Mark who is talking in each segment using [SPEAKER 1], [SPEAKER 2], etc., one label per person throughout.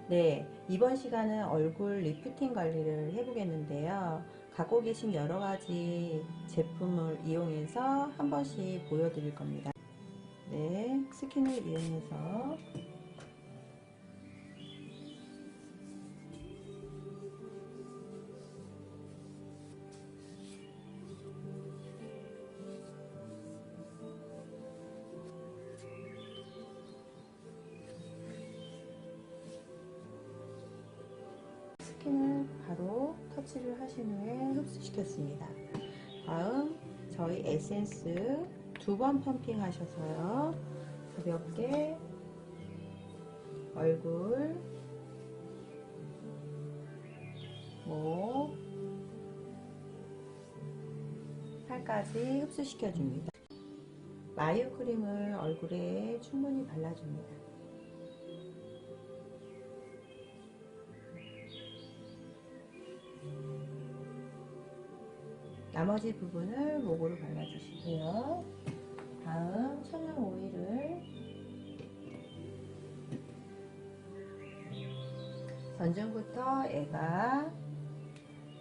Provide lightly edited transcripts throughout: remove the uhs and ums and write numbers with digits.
[SPEAKER 1] 네, 이번 시간은 얼굴 리프팅 관리를 해보겠는데요. 갖고 계신 여러가지 제품을 이용해서 한 번씩 보여드릴 겁니다. 네, 스킨을 이용해서 스킨을 바로 터치를 하신 후에 흡수시켰습니다. 다음 저희 에센스 2번 펌핑 하셔서요. 가볍게 얼굴, 목, 팔까지 흡수시켜 줍니다. 마유 크림을 얼굴에 충분히 발라줍니다. 나머지 부분을 목으로 발라주시고요. 다음 천연 오일을 전중부터 애가,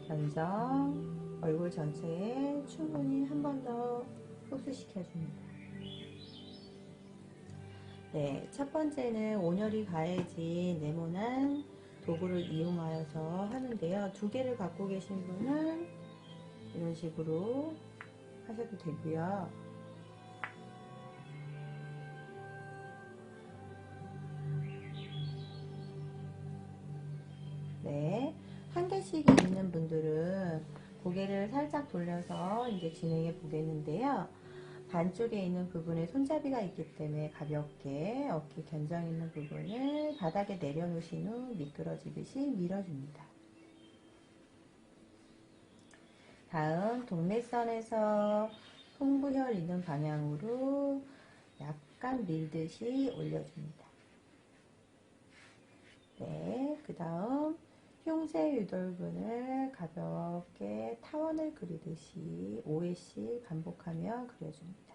[SPEAKER 1] 견정, 얼굴 전체에 충분히 한 번 더 흡수시켜줍니다. 네, 첫 번째는 온열이 가해진 네모난 도구를 이용하여서 하는데요. 두 개를 갖고 계신 분은 이런 식으로 하셔도 되고요. 네, 한 개씩 있는 분들은 고개를 살짝 돌려서 이제 진행해 보겠는데요. 반쪽에 있는 부분에 손잡이가 있기 때문에 가볍게 어깨 견정 있는 부분을 바닥에 내려놓으신 후 미끄러지듯이 밀어줍니다. 다음 동맥선에서 풍부혈 있는 방향으로 약간 밀듯이 올려줍니다. 네, 그 다음 흉쇄 유돌근을 가볍게 타원을 그리듯이 5회씩 반복하며 그려줍니다.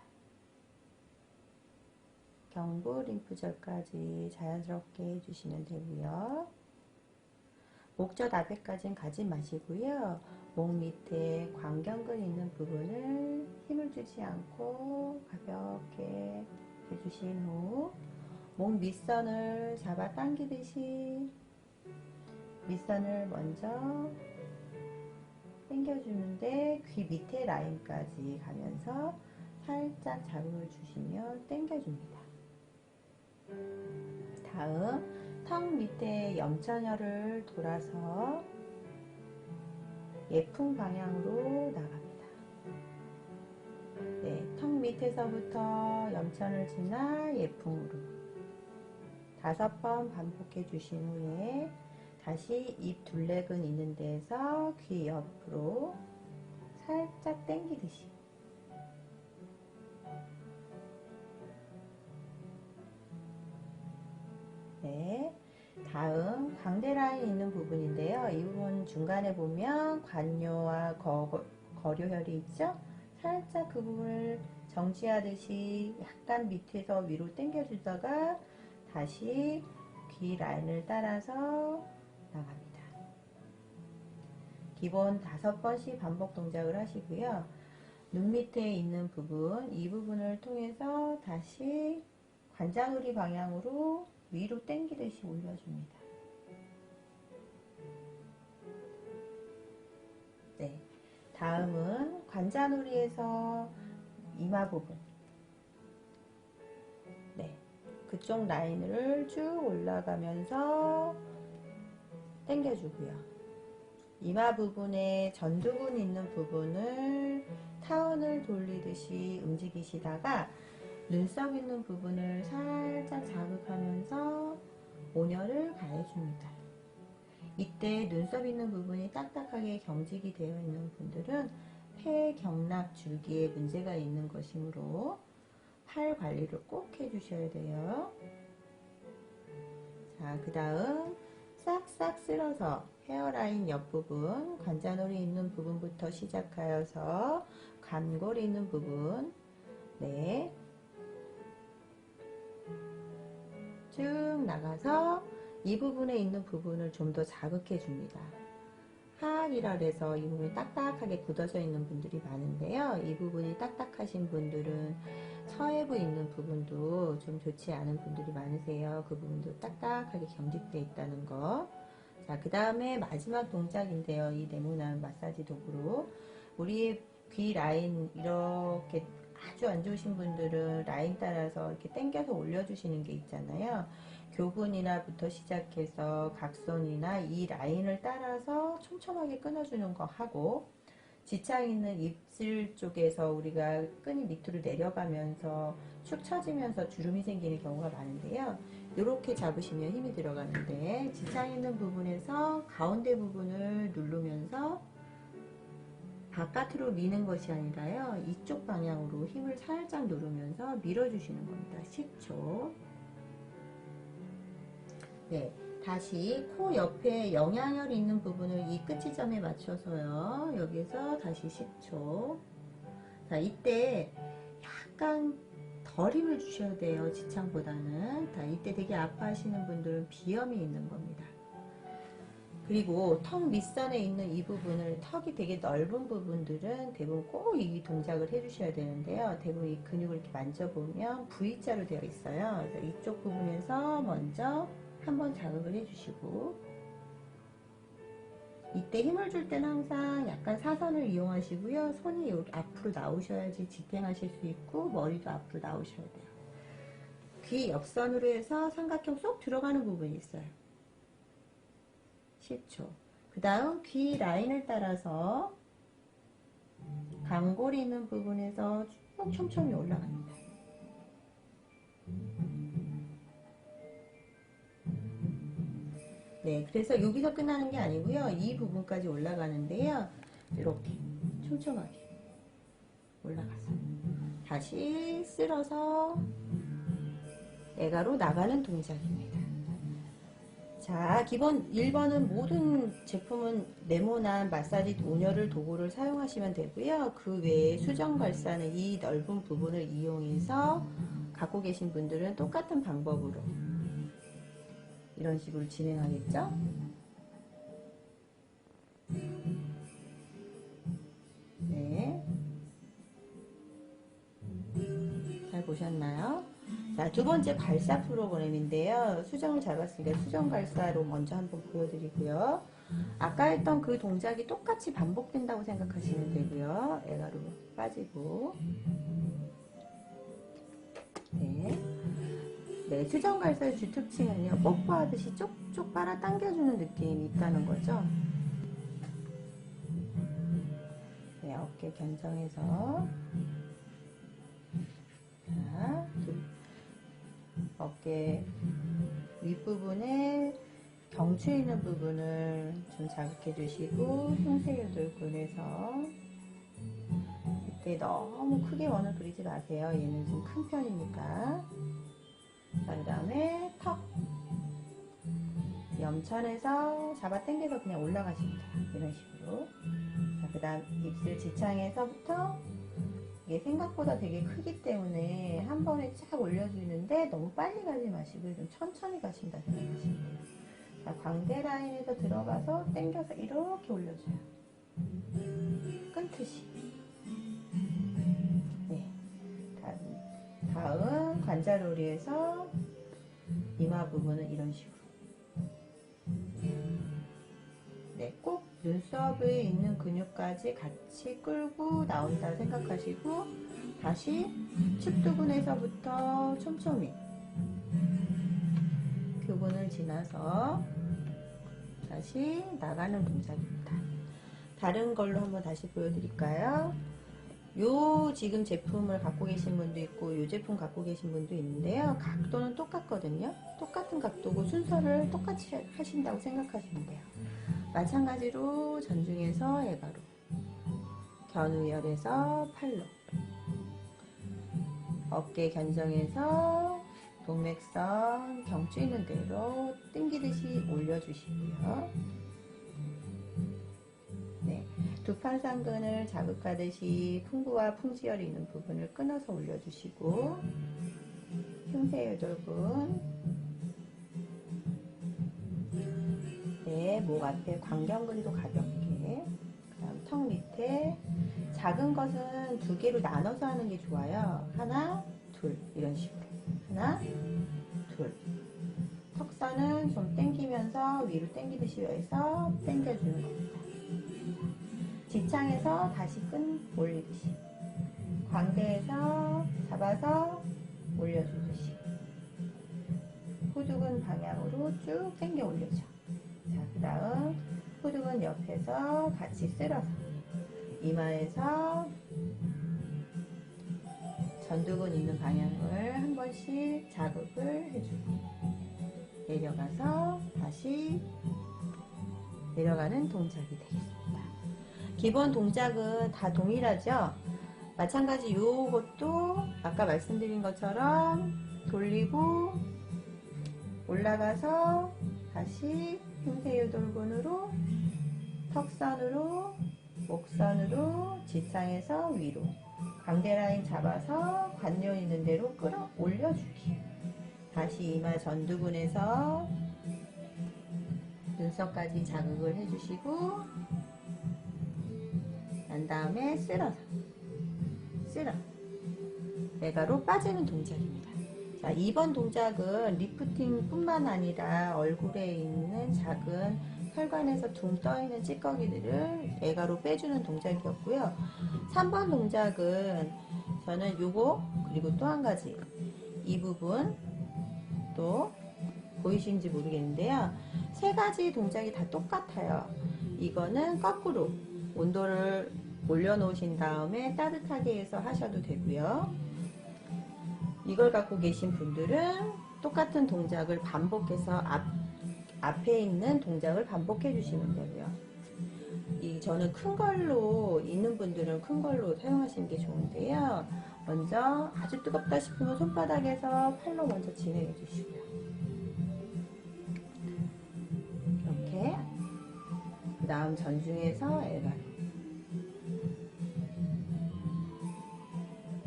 [SPEAKER 1] 경부 림프절까지 자연스럽게 해주시면 되고요. 목젖 앞에까지는 가지 마시고요. 목 밑에 광경근 있는 부분을 힘을 주지 않고 가볍게 해주신 후 목 밑선을 잡아 당기듯이 밑선을 먼저 당겨주는데 귀 밑에 라인까지 가면서 살짝 자극을 주시며 당겨줍니다. 다음 턱 밑에 염천혈을 돌아서 예풍 방향으로 나갑니다. 네, 턱 밑에서부터 염천을 지나 예풍으로 5번 반복해 주신 후에 다시 입 둘레근 있는 데에서 귀 옆으로 살짝 당기듯이 네, 다음 광대 라인 있는 부분인데요. 이 부분 중간에 보면 관요와 거료혈이 있죠? 살짝 그 부분을 정지하듯이 약간 밑에서 위로 당겨주다가 다시 귀 라인을 따라서 나갑니다. 기본 5번씩 반복 동작을 하시고요. 눈 밑에 있는 부분, 이 부분을 통해서 다시 관자놀이 방향으로 위로 당기듯이 올려줍니다. 네, 다음은 관자놀이에서 이마 부분, 네, 그쪽 라인을 쭉 올라가면서 당겨주고요. 이마 부분에 전두근 있는 부분을 타원을 돌리듯이 움직이시다가 눈썹 있는 부분을 살짝 자극하면서 온열을 가해줍니다. 이때 눈썹 있는 부분이 딱딱하게 경직이 되어 있는 분들은 폐경락 줄기에 문제가 있는 것이므로 팔 관리를 꼭 해주셔야 돼요. 자, 그 다음 싹싹 쓸어서 헤어라인 옆부분, 관자놀이 있는 부분부터 시작하여서 감골이 있는 부분, 네, 쭉 나가서 이 부분에 있는 부분을 좀 더 자극해 줍니다. 하악이라 그래서 이 부분이 딱딱하게 굳어져 있는 분들이 많은데요. 이 부분이 딱딱하신 분들은 서해부 있는 부분도 좀 좋지 않은 분들이 많으세요. 그 부분도 딱딱하게 경직되어 있다는 거. 자, 그 다음에 마지막 동작인데요. 이 네모난 마사지 도구로 우리 귀 라인 이렇게 아주 안 좋으신 분들은 라인 따라서 이렇게 당겨서 올려주시는 게 있잖아요. 교근이나부터 시작해서 각선이나 이 라인을 따라서 촘촘하게 끊어주는 거 하고, 지창 있는 입술 쪽에서 우리가 끈이 밑으로 내려가면서 축 처지면서 주름이 생기는 경우가 많은데요. 이렇게 잡으시면 힘이 들어가는데, 지창 있는 부분에서 가운데 부분을 누르면서 바깥으로 미는 것이 아니라요, 이쪽 방향으로 힘을 살짝 누르면서 밀어주시는 겁니다. 10초. 네, 다시 코 옆에 영양혈이 있는 부분을 이 끝지점에 맞춰서요. 여기서 다시 10초. 자, 이때 약간 덜 힘을 주셔야 돼요. 지창보다는. 자, 이때 되게 아파하시는 분들은 비염이 있는 겁니다. 그리고 턱 밑선에 있는 이 부분을, 턱이 되게 넓은 부분들은 대부분 꼭 이 동작을 해주셔야 되는데요. 대부분 이 근육을 이렇게 만져보면 V자로 되어 있어요. 그래서 이쪽 부분에서 먼저 한번 자극을 해주시고, 이때 힘을 줄 때는 항상 약간 사선을 이용하시고요. 손이 여기 앞으로 나오셔야지 집행하실 수 있고, 머리도 앞으로 나오셔야 돼요. 귀 옆선으로 해서 삼각형 쏙 들어가는 부분이 있어요. 10초. 그 다음 귀 라인을 따라서 감골이 있는 부분에서 쭉 촘촘히 올라갑니다. 네, 그래서 여기서 끝나는 게 아니고요. 이 부분까지 올라가는데요. 이렇게 촘촘하게 올라가서 다시 쓸어서 애가로 나가는 동작입니다. 자, 기본 1번은 모든 제품은 네모난 마사지 온열을 도구를 사용하시면 되고요. 그 외에 수정 발사는 이 넓은 부분을 이용해서 갖고 계신 분들은 똑같은 방법으로 이런 식으로 진행하겠죠? 네. 잘 보셨나요? 자, 두 번째 발사 프로그램인데요. 수정을 잡았으니까 수정 발사로 먼저 한번 보여드리고요. 아까 했던 그 동작이 똑같이 반복된다고 생각하시면 되고요. 애가로 빠지고. 네. 네, 수정 발사의 주특징은요, 뽀뽀하듯이 쪽쪽 빨아 당겨주는 느낌이 있다는 거죠. 네, 어깨 견정해서. 자, 어깨 윗부분에 경추 있는 부분을 좀 자극해 주시고, 흉쇄유돌근에서 이때 너무 크게 원을 그리지 마세요. 얘는 좀 큰 편이니까. 자, 그 다음에 턱 염천에서 잡아 당겨서 그냥 올라가십니다. 이런 식으로. 자, 그 다음 입술 지창에서부터, 이게 생각보다 되게 크기 때문에 한 번에 쫙 올려주는데 너무 빨리 가지 마시고 좀 천천히 가신다 생각하시면 돼요. 자, 광대 라인에서 들어가서 당겨서 이렇게 올려줘요. 끊듯이. 네. 다음 관자놀이에서 이마 부분은 이런 식으로. 네, 꼭 눈썹에 있는 근육까지 같이 끌고 나온다 생각하시고, 다시 측두근에서부터 촘촘히 교근을 지나서 다시 나가는 동작입니다. 다른 걸로 한번 다시 보여드릴까요? 요 지금 제품을 갖고 계신 분도 있고 요 제품 갖고 계신 분도 있는데요. 각도는 똑같거든요. 똑같은 각도고 순서를 똑같이 하신다고 생각하시면 돼요. 마찬가지로 전중에서 애가로, 견우열에서 팔로, 어깨 견정에서 동맥선 경추 있는 대로 당기듯이 올려주시고요. 두판상근을 자극하듯이 풍부와 풍지열이 있는 부분을 끊어서 올려주시고, 흉쇄유돌근, 네, 목 앞에 광경근도 가볍게, 그다음 턱 밑에 작은 것은 두 개로 나눠서 하는 게 좋아요. 하나, 둘 이런 식으로 하나, 둘. 턱선은 좀 당기면서 위로 당기듯이 해서 당겨주는 겁니다. 지창에서 다시 끈 올리듯이, 광대에서 잡아서 올려주듯이, 후두근 방향으로 쭉 당겨 올려줘. 자, 그 다음 후두근 옆에서 같이 쓸어서 이마에서 전두근 있는 방향을 한 번씩 자극을 해주고, 내려가서 다시 내려가는 동작이 되겠습니다. 기본 동작은 다 동일하죠? 마찬가지 요것도 아까 말씀드린 것처럼 돌리고 올라가서 다시 흉쇄유돌근으로 턱선으로 목선으로 지창에서 위로 광대 라인 잡아서 관련 있는 대로 끌어 올려주기. 다시 이마 전두근에서 눈썹까지 자극을 해주시고, 난 다음에 쓸어서 쓸어 외가로 빠지는 동작입니다. 자, 2번 동작은 리프팅 뿐만 아니라 얼굴에 있는 작은 혈관에서 둥 떠있는 찌꺼기들을 외가로 빼주는 동작이었고요. 3번 동작은 저는 요거 그리고 또 한 가지, 이 부분 또 보이시는지 모르겠는데요. 세 가지 동작이 다 똑같아요. 이거는 거꾸로 온도를 올려놓으신 다음에 따뜻하게 해서 하셔도 되고요. 이걸 갖고 계신 분들은 똑같은 동작을 반복해서 앞에 있는 동작을 반복해 주시면 되고요. 저는 큰 걸로 있는 분들은 큰 걸로 사용하시는 게 좋은데요. 먼저 아주 뜨겁다 싶으면 손바닥에서 팔로 먼저 진행해 주시고요. 이렇게 그 다음 전중에서 엘바로.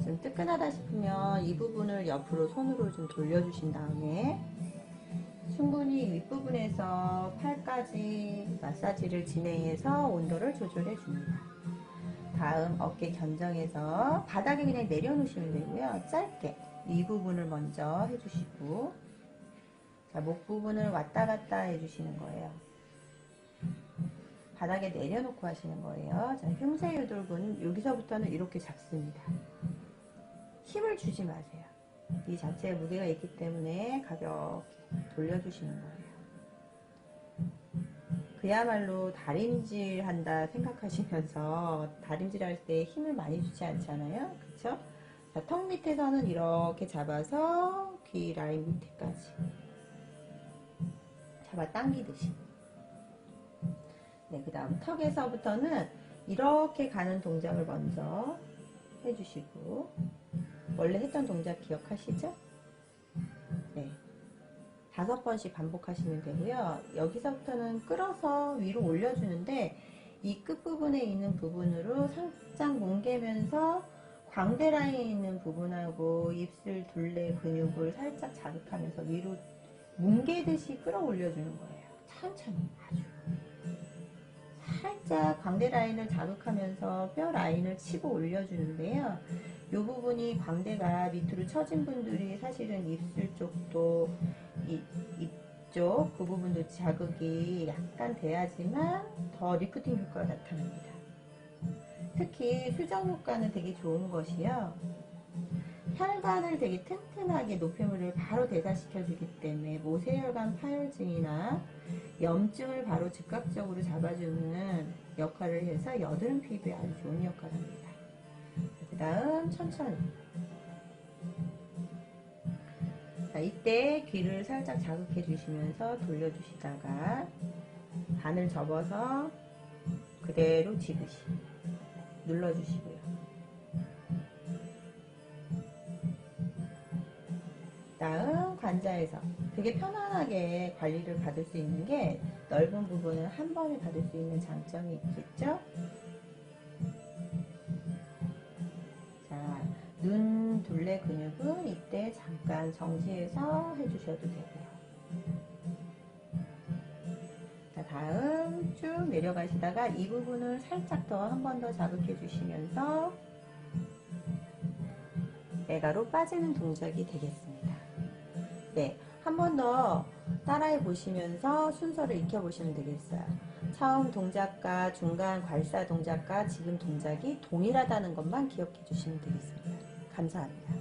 [SPEAKER 1] 좀 뜨끈하다 싶으면 이 부분을 옆으로 손으로 좀 돌려주신 다음에 충분히 윗부분에서 팔까지 마사지를 진행해서 온도를 조절해 줍니다. 다음 어깨 견정에서 바닥에 그냥 내려놓으시면 되고요. 짧게 이 부분을 먼저 해주시고, 자, 목 부분을 왔다 갔다 해주시는 거예요. 바닥에 내려놓고 하시는 거예요. 자, 흉쇄유돌근 여기서부터는 이렇게 잡습니다. 힘을 주지 마세요. 이 자체에 무게가 있기 때문에 가볍게 돌려주시는 거예요. 그야말로 다림질 한다 생각하시면서 다림질 할 때 힘을 많이 주지 않잖아요. 그쵸? 자, 턱 밑에서는 이렇게 잡아서 귀 라인 밑에까지 잡아 당기듯이. 네, 그 다음 턱에서부터는 이렇게 가는 동작을 먼저 해주시고, 원래 했던 동작 기억하시죠? 네. 5번씩 반복하시면 되고요. 여기서부터는 끌어서 위로 올려주는데, 이 끝부분에 있는 부분으로 살짝 뭉개면서 광대 라인에 있는 부분하고 입술 둘레 근육을 살짝 자극하면서 위로 뭉개듯이 끌어올려주는 거예요. 천천히 아주. 살짝 광대 라인을 자극하면서 뼈 라인을 치고 올려주는데요. 이 부분이 광대가 밑으로 처진 분들이 사실은 입술 쪽도 입쪽 그 부분도 자극이 약간 돼야지만 더 리프팅 효과가 나타납니다. 특히 수정 효과는 되게 좋은 것이요. 혈관을 되게 튼튼하게 노폐물을 바로 대사시켜 주기 때문에 모세혈관 파열증이나 염증을 바로 즉각적으로 잡아주는 역할을 해서 여드름 피부에 아주 좋은 역할을 합니다. 그 다음 천천히. 자, 이때 귀를 살짝 자극해 주시면서 돌려주시다가 반을 접어서 그대로 지듯이 눌러주시고요. 다음 관자에서 되게 편안하게 관리를 받을 수 있는 게 넓은 부분을 한 번에 받을 수 있는 장점이 있겠죠? 눈 둘레 근육은 이때 잠깐 정지해서 해주셔도 되고요. 자, 다음 쭉 내려가시다가 이 부분을 살짝 더 한 번 더 자극해 주시면서 애가로 빠지는 동작이 되겠습니다. 네, 한 번 더 따라해 보시면서 순서를 익혀 보시면 되겠어요. 처음 동작과 중간 괄사 동작과 지금 동작이 동일하다는 것만 기억해 주시면 되겠습니다. 감사합니다.